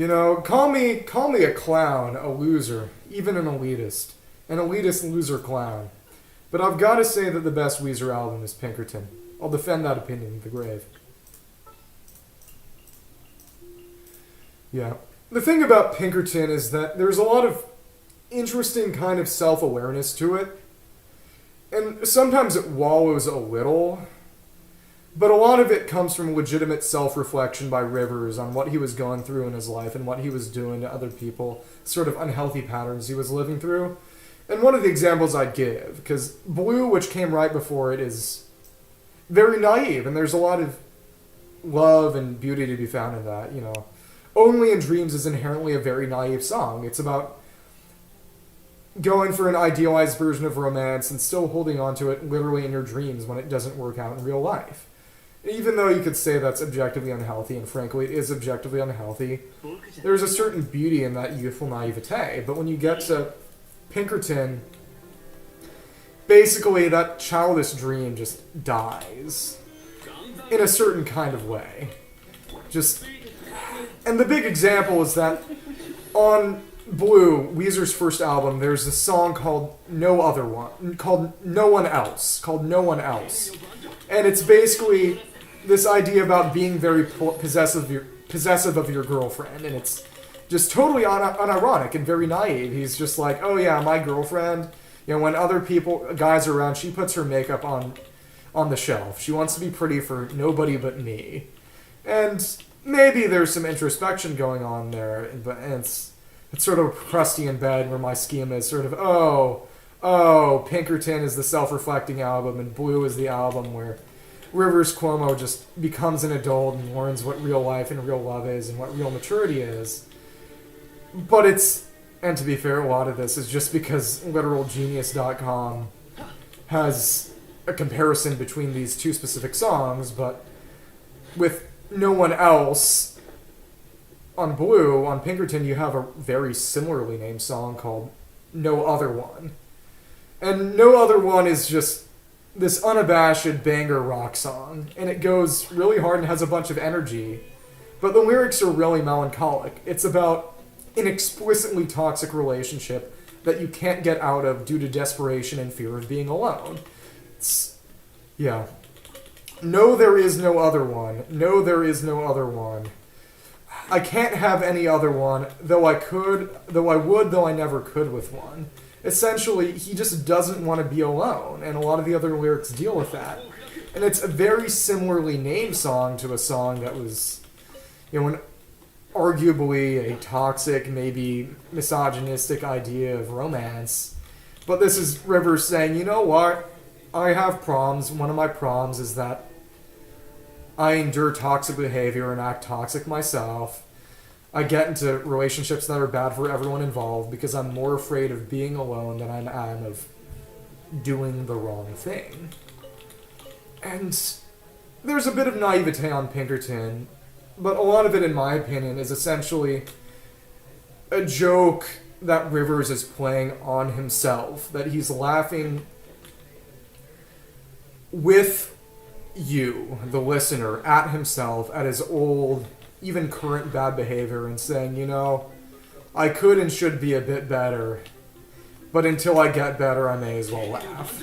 You know, call me a clown, a loser, even an elitist loser clown. But I've got to say that the best Weezer album is Pinkerton. I'll defend that opinion to the grave. Yeah. The thing about Pinkerton is that there's a lot of interesting kind of self-awareness to it. And sometimes it wallows a little. But a lot of it comes from legitimate self-reflection by Rivers on what he was going through in his life and what he was doing to other people, sort of unhealthy patterns he was living through. And one of the examples I'd give, because Blue, which came right before it, is very naive, and there's a lot of love and beauty to be found in that, you know. Only in Dreams is inherently a very naive song. It's about going for an idealized version of romance and still holding on to it literally in your dreams when it doesn't work out in real life. Even though you could say that's objectively unhealthy, and frankly it is objectively unhealthy, there's a certain beauty in that youthful naivete. But when you get to Pinkerton, basically that childish dream just dies. In a certain kind of way. And the big example is that on Blue, Weezer's first album, there's a song called No One Else. And it's basically this idea about being very possessive of your girlfriend, and it's just totally unironic and very naive. He's just like, oh yeah, my girlfriend, you know, when other guys are around, she puts her makeup on the shelf. She wants to be pretty for nobody but me. And maybe there's some introspection going on there, but it's sort of crusty in bed where my schema is sort of, oh, Pinkerton is the self-reflecting album, and Blue is the album where Rivers Cuomo just becomes an adult and learns what real life and real love is and what real maturity is. But and to be fair, a lot of this is just because literalgenius.com has a comparison between these two specific songs, but with No One Else on Blue, on Pinkerton, you have a very similarly named song called No Other One. And No Other One is just this unabashed banger rock song, and it goes really hard and has a bunch of energy, but the lyrics are really melancholic. It's about an explicitly toxic relationship that you can't get out of due to desperation and fear of being alone. Yeah. No, there is no other one. No, there is no other one. I can't have any other one, though I never could with one. Essentially, he just doesn't want to be alone, and a lot of the other lyrics deal with that. And it's a very similarly named song to a song that was, you know, arguably a toxic, maybe misogynistic idea of romance. But this is Rivers saying, you know what? I have problems. One of my problems is that I endure toxic behavior and act toxic myself. I get into relationships that are bad for everyone involved because I'm more afraid of being alone than I am of doing the wrong thing. And there's a bit of naivete on Pinkerton, but a lot of it, in my opinion, is essentially a joke that Rivers is playing on himself, that he's laughing with you, the listener, at himself, at his old, even current bad behavior, and saying, you know, I could and should be a bit better, but until I get better, I may as well laugh.